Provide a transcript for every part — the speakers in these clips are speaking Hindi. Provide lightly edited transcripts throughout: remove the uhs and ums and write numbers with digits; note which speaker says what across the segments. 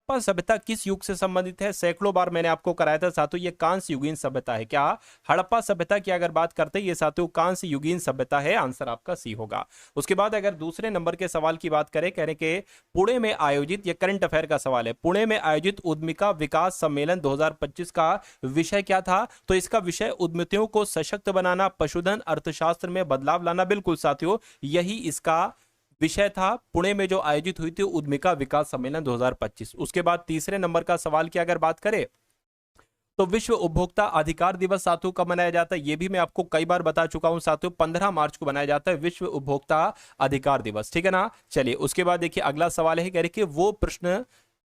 Speaker 1: हड़प्पा सभ्यता किस युग से संबंधित है? सैकड़ों बार मैंने आपको कराया था साथियों, ये कांस्य युगीन सभ्यता है। क्या हड़प्पा सभ्यता की अगर बात करते हैं ये साथियों कांस्य युगीन सभ्यता है, आंसर आपका सी होगा। उसके बाद अगर दूसरे नंबर के सवाल की बात करें, कह रहे कि पुणे में आयोजित, ये करंट अफेयर का सवाल है, पुणे में आयोजित उद्यमिका विकास सम्मेलन 2025 का विषय क्या था? तो इसका विषय उद्यमियों को सशक्त बनाना, पशुधन अर्थशास्त्र में बदलाव लाना। बिल्कुल साथियों, यही इसका विषय था पुणे में जो आयोजित हुई थी उद्यमिका विकास सम्मेलन 2025। उसके बाद तीसरे नंबर का सवाल की अगर बात करें तो विश्व उपभोक्ता अधिकार दिवस साथियों कब मनाया जाता है? ये भी मैं आपको कई बार बता चुका हूं साथियों, 15 मार्च को मनाया जाता है विश्व उपभोक्ता अधिकार दिवस, ठीक है ना। चलिए उसके बाद देखिए अगला सवाल है, कह रहे कि वो प्रश्न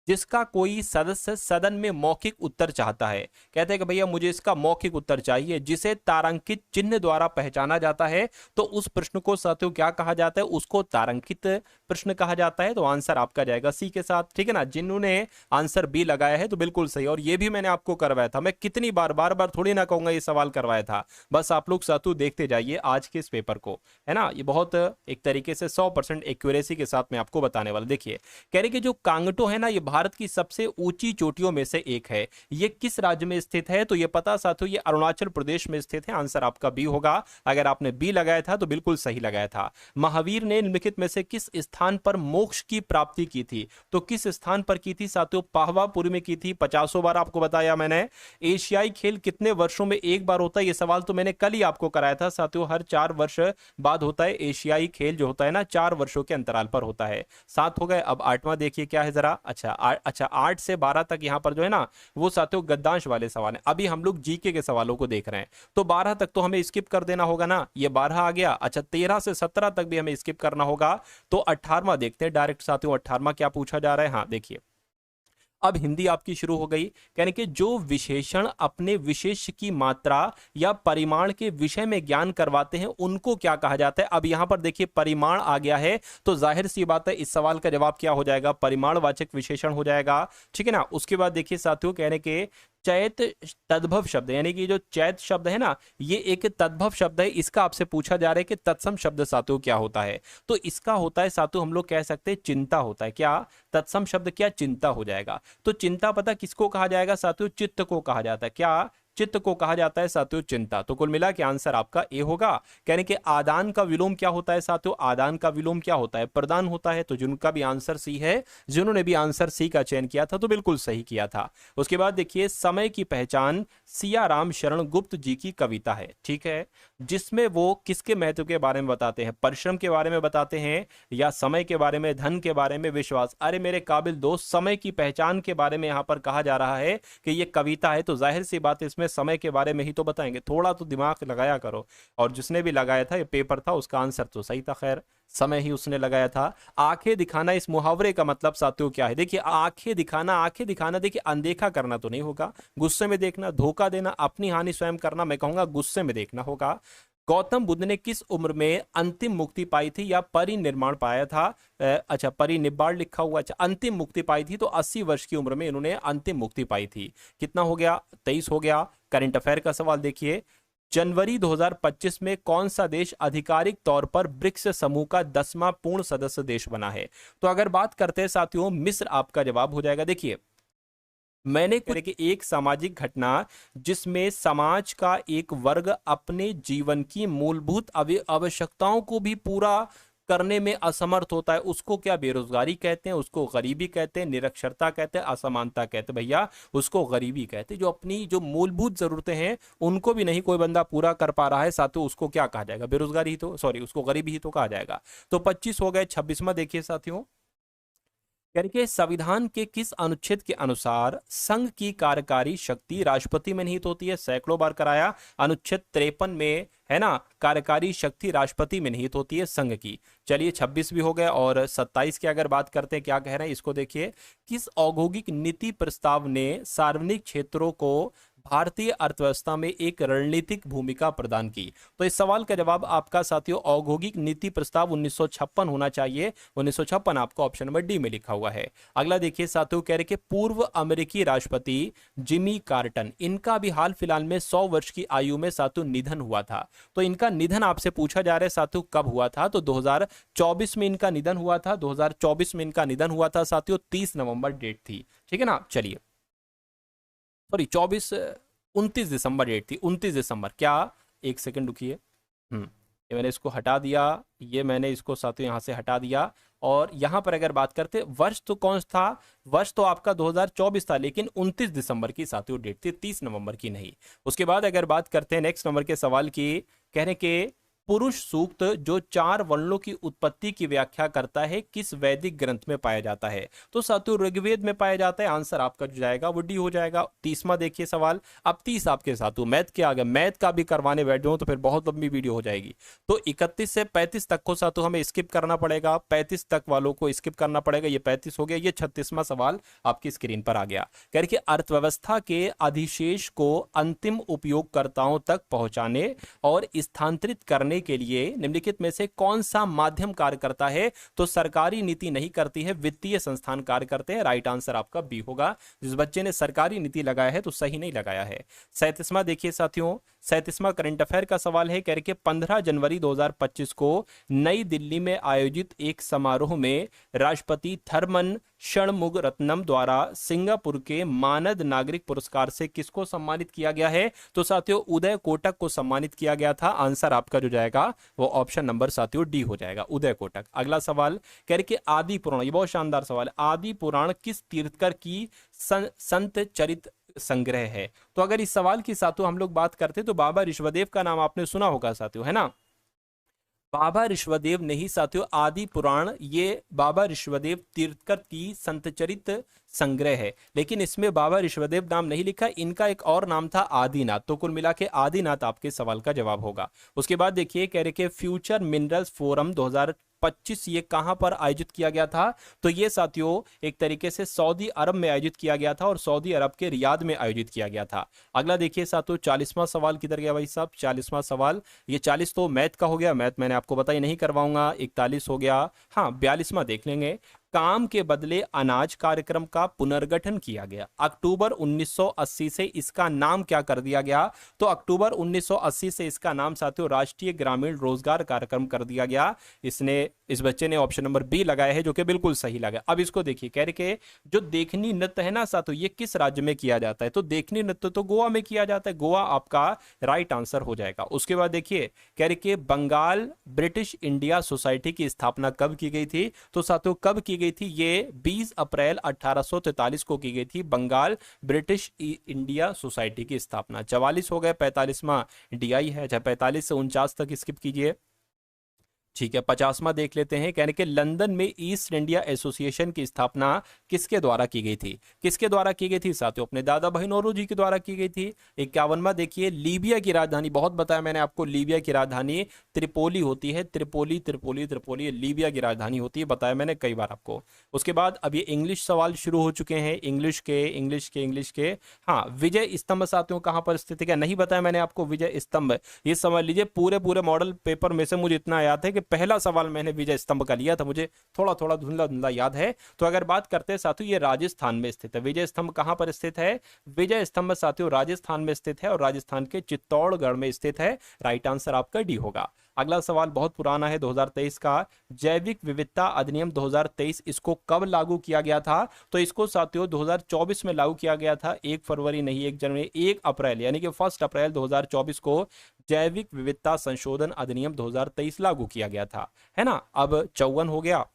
Speaker 1: जिसका कोई सदस्य सदन में मौखिक उत्तर चाहता है, कहते हैं कि भैया मुझे इसका मौखिक उत्तर चाहिए, जिसे तारांकित चिन्ह द्वारा पहचाना जाता है, तो उस प्रश्न को साथियों क्या कहा जाता है? उसको तारांकित प्रश्न कहा जाता है। तो आंसर आपका जाएगा सी के साथ, ठीक है ना। जिन्होंने आंसर बी लगाया है तो बिल्कुल सही, और ये भी मैंने आपको करवाया था। मैं कितनी बार बार बार थोड़ी ना कहूंगा ये सवाल करवाया था, बस आप लोग साथियों देखते जाइए आज के इस पेपर को, है ना। ये बहुत एक तरीके से 100% एक्यूरेसी के साथ मैं आपको बताने वाला। देखिए कह रहे कि जो कांगटो है ना, ये भारत की सबसे ऊंची चोटियों में से एक है। ये किस राज्य में स्थित है? तो ये पता साथियों ये अरुणाचल प्रदेश में स्थित है, आंसर आपका बी होगा। अगर आपने बी लगाया था तो बिल्कुल सही लगाया था। महावीर ने निम्नलिखित में से किस स्थान पर मोक्ष की प्राप्ति की थी? तो किस स्थान पर की थी साथियों? पाहवापुरी में की थी, 50 बार आपको बताया मैंने। एशियाई खेल कितने वर्षों में एक बार होता है? ये सवाल तो मैंने कल ही आपको कराया था साथियों, हर 4 वर्ष बाद होता है एशियाई खेल, जो होता है ना 4 वर्षों के अंतराल पर होता है। 7 हो गए, अब 8वां देखिए क्या है जरा। अच्छा 8 से 12 तक यहां पर जो है ना वो साथियों गद्दांश वाले सवाल हैं। अभी हम लोग जीके के सवालों को देख रहे हैं, तो 12 तक तो हमें स्किप कर देना होगा ना, ये 12 आ गया। अच्छा 13 से 17 तक भी हमें स्किप करना होगा, तो 18वां देखते हैं डायरेक्ट साथियों। 18वां क्या पूछा जा रहा है? हाँ देखिए अब हिंदी आपकी शुरू हो गई, यानी कि जो विशेषण अपने विशेष की मात्रा या परिमाण के विषय में ज्ञान करवाते हैं उनको क्या कहा जाता है? अब यहां पर देखिए परिमाण आ गया है, तो जाहिर सी बात है इस सवाल का जवाब क्या हो जाएगा? परिमाणवाचक विशेषण हो जाएगा, ठीक है ना। उसके बाद देखिए साथियों कहने के चैत तद्भव शब्द, यानी कि जो चैत शब्द है ना ये एक तद्भव शब्द है, इसका आपसे पूछा जा रहा है कि तत्सम शब्द साथियों क्या होता है? तो इसका होता है साथियों हम लोग कह सकते हैं चिंता होता है। क्या तत्सम शब्द क्या? चिंता हो जाएगा। तो चिंता पता किसको कहा जाएगा साथियों? चित्त को कहा जाता है। क्या? चित्त को कहा जाता है साथियों चिंता। तो कुल मिला के आंसर आपका ए होगा। कहने के आदान का विलोम क्या होता है साथियों? आदान का विलोम क्या होता है? प्रदान होता है। तो जिनका भी आंसर सी है, जिन्होंने भी आंसर सी का चयन किया था तो बिल्कुल सही किया था। उसके बाद देखिए समय की पहचान सियाराम शरण गुप्त जी की कविता है, ठीक है, जिसमें वो किसके महत्व के बारे में बताते हैं? परिश्रम के बारे में बताते हैं, या समय के बारे में, धन के बारे में, विश्वास? अरे मेरे काबिल दोस्त, समय की पहचान के बारे में यहां पर कहा जा रहा है कि ये कविता है, तो जाहिर सी बात है इसमें समय के बारे में ही तो बताएंगे। थोड़ा तो दिमाग लगाया करो। और जिसने भी लगाया था ये पेपर था, उसका आंसर तो सही था, खैर समय ही उसने लगाया था। आंखें दिखाना, इस मुहावरे का मतलब साथियों क्या है? देखिए आंखें दिखाना, आंखें दिखाना देखिए अनदेखा करना तो नहीं होगा, गुस्से में देखना, धोखा देना, अपनी हानि स्वयं करना, मैं कहूंगा गुस्से में देखना होगा। गौतम बुद्ध ने किस उम्र में अंतिम मुक्ति पाई थी या परिनिर्माण पाया था? अच्छा परिनिब्बाण लिखा हुआ, अच्छा अंतिम मुक्ति पाई थी, तो 80 वर्ष की उम्र में इन्होंने अंतिम मुक्ति पाई थी। कितना हो गया? 23 हो गया। करंट अफेयर का सवाल देखिए, जनवरी 2025 में कौन सा देश आधिकारिक तौर पर ब्रिक्स समूह का 10वां पूर्ण सदस्य देश बना है? तो अगर बात करते हैं साथियों मिस्र आपका जवाब हो जाएगा। देखिए मैंने कुछ कि एक सामाजिक घटना जिसमें समाज का एक वर्ग अपने जीवन की मूलभूत आवश्यकताओं को भी पूरा करने में असमर्थ होता है, उसको क्या बेरोजगारी कहते हैं, उसको गरीबी कहते हैं, निरक्षरता कहते हैं, असमानता कहते हैं। भैया उसको गरीबी कहते हैं। जो अपनी जो मूलभूत जरूरतें हैं उनको भी नहीं कोई बंदा पूरा कर पा रहा है साथियों, उसको क्या कहा जाएगा? बेरोजगारी ही तो, सॉरी उसको गरीबी ही तो कहा जाएगा। तो 25 हो गए। 26वां देखिए साथियों, यानी कि संविधान के किस अनुच्छेद के अनुसार संघ की कार्यकारी शक्ति राष्ट्रपति में निहित होती है? सैकड़ों बार कराया, अनुच्छेद 53 में है ना, कार्यकारी शक्ति राष्ट्रपति में निहित होती है संघ की। चलिए 26 भी हो गए। और 27 की अगर बात करते हैं क्या कह रहे हैं इसको देखिए, किस औद्योगिक नीति प्रस्ताव ने सार्वजनिक क्षेत्रों को भारतीय अर्थव्यवस्था में एक रणनीतिक भूमिका प्रदान की? तो इस सवाल का जवाब आपका साथियों औद्योगिक नीति प्रस्ताव 1956 होना चाहिए। 1956 आपको ऑप्शन नंबर डी में लिखा हुआ है। अगला देखिए साथियों, कह रहे कि पूर्व अमेरिकी राष्ट्रपति जिमी कार्टर, इनका भी हाल फिलहाल में 100 वर्ष की आयु में साथियों निधन हुआ था। तो इनका निधन आपसे पूछा जा रहा है साथियों कब हुआ था? तो 2024 में इनका निधन हुआ था। 2024 में इनका निधन हुआ था साथियों, 30 नवंबर डेट थी। ठीक है ना, चलिए सॉरी 24 29 दिसंबर डेट थी, 29 दिसंबर। क्या, एक सेकंड रुकिए, ये मैंने इसको हटा दिया, ये मैंने इसको साथियों यहाँ से हटा दिया। और यहाँ पर अगर बात करते वर्ष तो कौन था, वर्ष तो आपका 2024 था, लेकिन 29 दिसंबर की साथियों डेट थी, 30 नवंबर की नहीं। उसके बाद अगर बात करते हैं नेक्स्ट नंबर के सवाल की, कहने के पुरुष सूक्त जो 4 वर्णों की उत्पत्ति की व्याख्या करता है किस वैदिक ग्रंथ में पाया जाता है? तो साथियों ऋग्वेद में पाया जाता है। आंसर आपका जो जाएगा वो डी हो जाएगा। 30वां देखिए सवाल। अब 30 आपके साथियों मैथ के आगे, मैथ का भी करवाने बैठ जाऊं तो फिर बहुत लंबी वीडियो हो जाएगी। तो 31 से 35 तक को साथियों हमें स्किप करना पड़ेगा, 35 तक वालों को स्किप करना पड़ेगा। ये 35 हो गया, ये 36वां सवाल आपकी स्क्रीन पर आ गया। कह रही अर्थव्यवस्था के अधिशेष को अंतिम उपयोगकर्ताओं तक पहुंचाने और स्थानांतरित करने के लिए निम्नलिखित में से कौन सा माध्यम कार्य करता है? तो सरकारी नीति नहीं करती है, वित्तीय संस्थान कार्य करते हैं। राइट आंसर आपका बी होगा। जिस बच्चे ने सरकारी नीति लगाया है तो सही नहीं लगाया है। 37वां देखिए साथियों, 37वां करंट अफेयर का सवाल है। कह रहे कि 15 जनवरी 2025 को नई दिल्ली में आयोजित एक समारोह में राष्ट्रपति थर्मन षणमुगरत्नम द्वारा सिंगापुर के मानद नागरिक पुरस्कार से किसको सम्मानित किया गया है? तो साथियों उदय कोटक को सम्मानित किया गया था। आंसर आपका जो जाएगा वो ऑप्शन नंबर साथियों डी हो जाएगा, उदय कोटक। अगला सवाल कह रहे कि आदि पुराण, ये बहुत शानदार सवाल है, आदि पुराण किस तीर्थकर की संत चरित संग्रह है? तो अगर इस सवाल की साथियों हम लोग बात करते तो बाबा ऋषभदेव का नाम आपने सुना होगा साथियों, है ना? बाबा ऋषभदेव नहीं साथियों, आदि पुराण ये बाबा ऋषभदेव तीर्थकर की संतचरित संग्रह है, लेकिन इसमें बाबा ऋषभदेव नाम नहीं लिखा, इनका एक और नाम था आदिनाथ। तो कुल मिला के आदिनाथ आपके सवाल का जवाब होगा। उसके बाद देखिए कह रहे कि फ्यूचर मिनरल्स फोरम 2025 ये कहां पर आयोजित किया गया था? तो ये साथियों एक तरीके से सऊदी अरब में आयोजित किया गया था और सऊदी अरब के रियाद में आयोजित किया गया था। अगला देखिए साथियों 40वां सवाल किधर गया भाई साहब? 40वां सवाल, ये 40 तो मैथ का हो गया, मैथ मैंने आपको बताई नहीं करवाऊंगा। 41 हो गया, हाँ 42वां देख लेंगे। काम के बदले अनाज कार्यक्रम का पुनर्गठन किया गया, अक्टूबर 1980 से इसका नाम क्या कर दिया गया? तो अक्टूबर 1980 से इसका नाम साथियों राष्ट्रीय ग्रामीण रोजगार कार्यक्रम कर दिया गया। इस बच्चे ने ऑप्शन नंबर बी लगाया है जो कि बिल्कुल सही लगा। अब इसको देखिए, कह रहे कि जो देखनी नृत्य है ना साथियों ये किस राज्य में किया जाता है? तो देखनी नृत्य तो गोवा में किया जाता है, गोवा आपका राइट आंसर हो जाएगा। उसके बाद देखिए कह रहे कि बंगाल ब्रिटिश इंडिया सोसाइटी की स्थापना कब की गई थी? तो साथियों कब की गई थी? ये 20 अप्रैल 1843 को की गई थी बंगाल ब्रिटिश इंडिया सोसाइटी की स्थापना। 44 हो गए, 45वां डीआई है, 45 से 49 तक स्किप कीजिए। ठीक है, 50वां देख लेते हैं। कहने के लंदन में ईस्ट इंडिया एसोसिएशन की स्थापना किसके द्वारा की गई थी? किसके द्वारा की गई थी साथियों? अपने दादा भाई नौरोजी के द्वारा की गई थी। 51वां देखिए, लीबिया की राजधानी, बहुत बताया मैंने आपको, लीबिया की राजधानी त्रिपोली होती है। त्रिपोली त्रिपोली त्रिपोली लीबिया की राजधानी होती है, बताया मैंने कई बार आपको। उसके बाद अब ये इंग्लिश सवाल शुरू हो चुके हैं, इंग्लिश के। हाँ, विजय स्तंभ साथियों कहां पर स्थित है? क्या नहीं बताया मैंने आपको विजय स्तंभ? ये समझ लीजिए पूरे मॉडल पेपर में से मुझे इतना याद है कि पहला सवाल मैंने विजय स्तंभ का लिया था, मुझे थोड़ा थोड़ा धुंधला धुंधला याद है। तो अगर बात करते हैं साथियों ये राजस्थान में स्थित है। विजय स्तंभ कहां पर स्थित है? विजय स्तंभ साथियों राजस्थान में स्थित है और राजस्थान के चित्तौड़गढ़ में स्थित है। राइट आंसर आपका डी होगा। अगला सवाल बहुत पुराना है, 2023 का। जैविक विविधता अधिनियम 2023 इसको कब लागू किया गया था? तो इसको साथियों 2024 में लागू किया गया था, 1 फरवरी नहीं 1 जनवरी, 1 अप्रैल यानी कि 1 अप्रैल 2024 को जैविक विविधता संशोधन अधिनियम 2023 लागू किया गया था, है ना। अब 54 हो गया,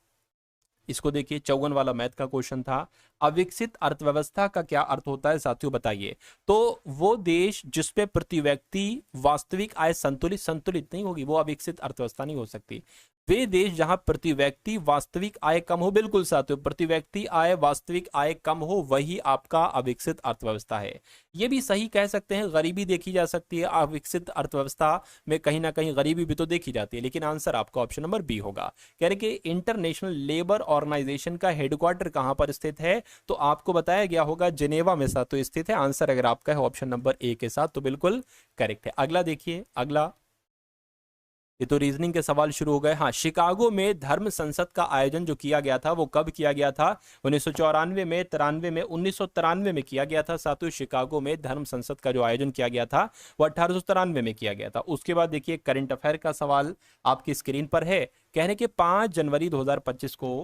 Speaker 1: इसको देखिए 54 वाला मैथ का क्वेश्चन था। अविकसित अर्थव्यवस्था का क्या अर्थ होता है साथियों बताइए? तो वो देश जिसपे प्रति व्यक्ति वास्तविक आय संतुलित नहीं होगी वो अविकसित अर्थव्यवस्था नहीं हो सकती। वे देश जहां प्रति व्यक्ति वास्तविक आय कम हो, बिल्कुल साथियों, प्रति व्यक्ति आय वास्तविक आय कम हो वही आपका अविकसित अर्थव्यवस्था है। ये भी सही कह सकते हैं, गरीबी देखी जा सकती है अविकसित अर्थव्यवस्था में, कहीं ना कहीं गरीबी भी तो देखी जाती है, लेकिन आंसर आपका ऑप्शन नंबर बी होगा। कह रहे कि इंटरनेशनल लेबर ऑर्गेनाइजेशन का हेडक्वार्टर कहां पर स्थित है, तो आपको बताया गया होगा जिनेवा में साथियों स्थित है। आंसर अगर आपका है ऑप्शन नंबर ए के साथ तो बिल्कुल करेक्ट है। अगला देखिए, अगला, ये तो रीजनिंग के सवाल शुरू हो गए। हाँ, शिकागो में धर्म संसद का आयोजन जो किया गया था वो कब किया गया था? 1994 में, 93 में, 1993 में किया गया था साथियों। शिकागो में धर्म संसद का जो आयोजन किया गया था वो 1893 में किया गया था। उसके बाद देखिए करंट अफेयर का सवाल आपकी स्क्रीन पर है। कहने के 5 जनवरी 2025 को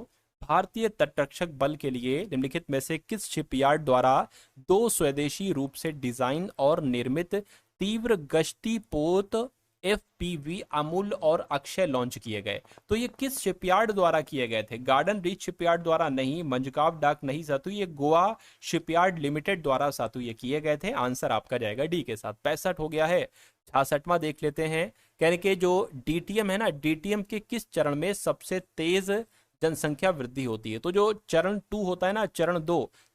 Speaker 1: भारतीय तटरक्षक बल के लिए निम्नलिखित में से किस शिपयार्ड द्वारा 2 स्वदेशी रूप से डिजाइन और निर्मित तीव्र गश्ती पोत FPV अमूल और अक्षय लॉन्च किए गए? तो ये किस शिपयार्ड द्वारा किए गए थे? गार्डन रीच शिपयार्ड द्वारा नहीं, मंजगांव डाक नहीं सातु, ये गोवा शिपयार्ड लिमिटेड द्वारा सातु ये किए गए थे। आंसर आपका जाएगा डी के साथ। 65 हो गया है। 66वां देख लेते हैं। कहने के जो DTM है ना, DTM के किस चरण में सबसे तेज जनसंख्या वृद्धि होती है? तो जो चरण 2 होता है ना,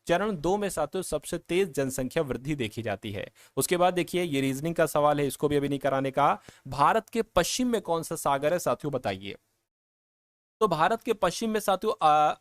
Speaker 1: चरण दो में साथियों सबसे तेज जनसंख्या वृद्धि देखी जाती है। उसके बाद देखिए ये रीजनिंग का सवाल है, इसको भी अभी नहीं कराने का। भारत के पश्चिम में कौन सा सागर है साथियों, बताइए। तो भारत के पश्चिम में साथियों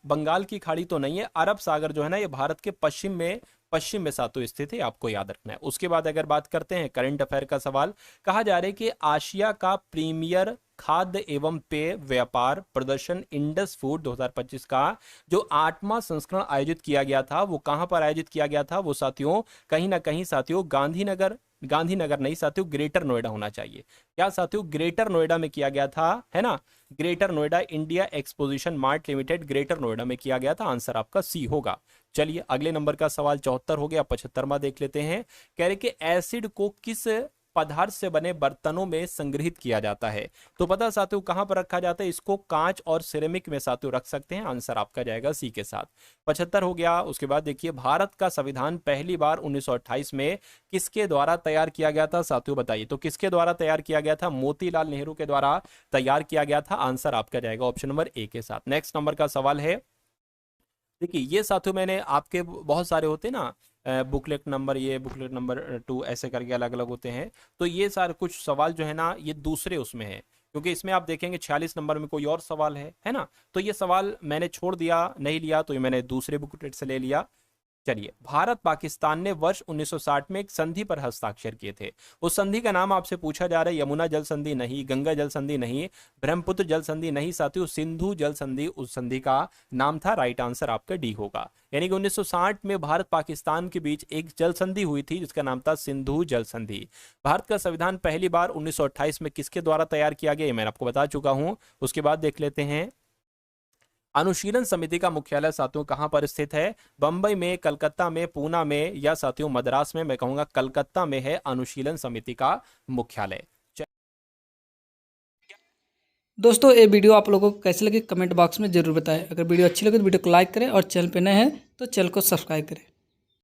Speaker 1: बंगाल की खाड़ी तो नहीं है, अरब सागर जो है ना ये भारत के पश्चिम में साथियों स्थित है, आपको याद रखना है। उसके बाद अगर बात करते हैं करंट अफेयर का सवाल, कहा जा रहा है कि आशिया का प्रीमियर खाद्य एवं पेय व्यापार प्रदर्शन इंडस फूड 2025 का जो 8वां संस्करण आयोजित किया गया था वो कहां पर आयोजित किया गया था? वो साथियों कहीं ना कहीं साथियों गांधीनगर नहीं साथियों, ग्रेटर नोएडा होना चाहिए। क्या साथियों? ग्रेटर नोएडा में किया गया था, है ना। Greater Noida India exposition mart limited greater Noida में किया गया था। आंसर आपका सी होगा। चलिए अगले नंबर का सवाल 74 हो गया। 75वां देख लेते हैं। कह रहे कि एसिड को किस पदार्थ से बने बर्तनों में संग्रहित किया जाता है? तो पता साथियों कहां पर रखा जाता है इसको? कांच और सिरेमिक में साथियों रख सकते हैं। आंसर आपका जाएगा सी के साथ। 75 हो गया। उसके बाद देखिए भारत का संविधान पहली बार 1928 में किसके द्वारा तैयार किया गया था साथियों, बताइए। तो किसके द्वारा तैयार किया गया था? मोतीलाल नेहरू के द्वारा तैयार किया गया था। आंसर आपका जाएगा ऑप्शन नंबर ए के साथ। नेक्स्ट नंबर का सवाल है, देखिए ये साथियों मैंने आपके बहुत सारे होते हैं ना बुकलेट नंबर, ये बुकलेट नंबर 2 ऐसे करके अलग अलग होते हैं। तो ये सारे कुछ सवाल जो है ना ये दूसरे उसमें है, क्योंकि इसमें आप देखेंगे 46 नंबर में कोई और सवाल है ना। तो ये सवाल मैंने छोड़ दिया, नहीं लिया, तो ये मैंने दूसरे बुकलेट से ले लिया। चलिए, भारत पाकिस्तान ने वर्ष 1960 में एक संधि पर हस्ताक्षर किए थे। उस संधि का नाम आपसे पूछा जा रहा है। यमुना जल संधि नहीं, गंगा जल संधि नहीं, ब्रह्मपुत्र जल संधि नहीं साथियों, सिंधु जल संधि उस संधि का नाम था। राइट आंसर आपका डी होगा। यानी कि 1960 में भारत पाकिस्तान के बीच एक जल संधि हुई थी जिसका नाम था सिंधु जल संधि। भारत का संविधान पहली बार 1928 में किसके द्वारा तैयार किया गया, ये मैंने आपको बता चुका हूं। उसके बाद देख लेते हैं अनुशीलन समिति का मुख्यालय साथियों कहां पर स्थित है? बंबई में, कलकत्ता में, पूना में या साथियों मद्रास में? मैं कहूंगा कलकत्ता में है अनुशीलन समिति का मुख्यालय।
Speaker 2: दोस्तों ये वीडियो आप लोगों को कैसे लगी कमेंट बॉक्स में जरूर बताएं। अगर वीडियो अच्छी लगे तो वीडियो को लाइक करें और चैनल पे नए हैं तो चैनल को सब्सक्राइब करें।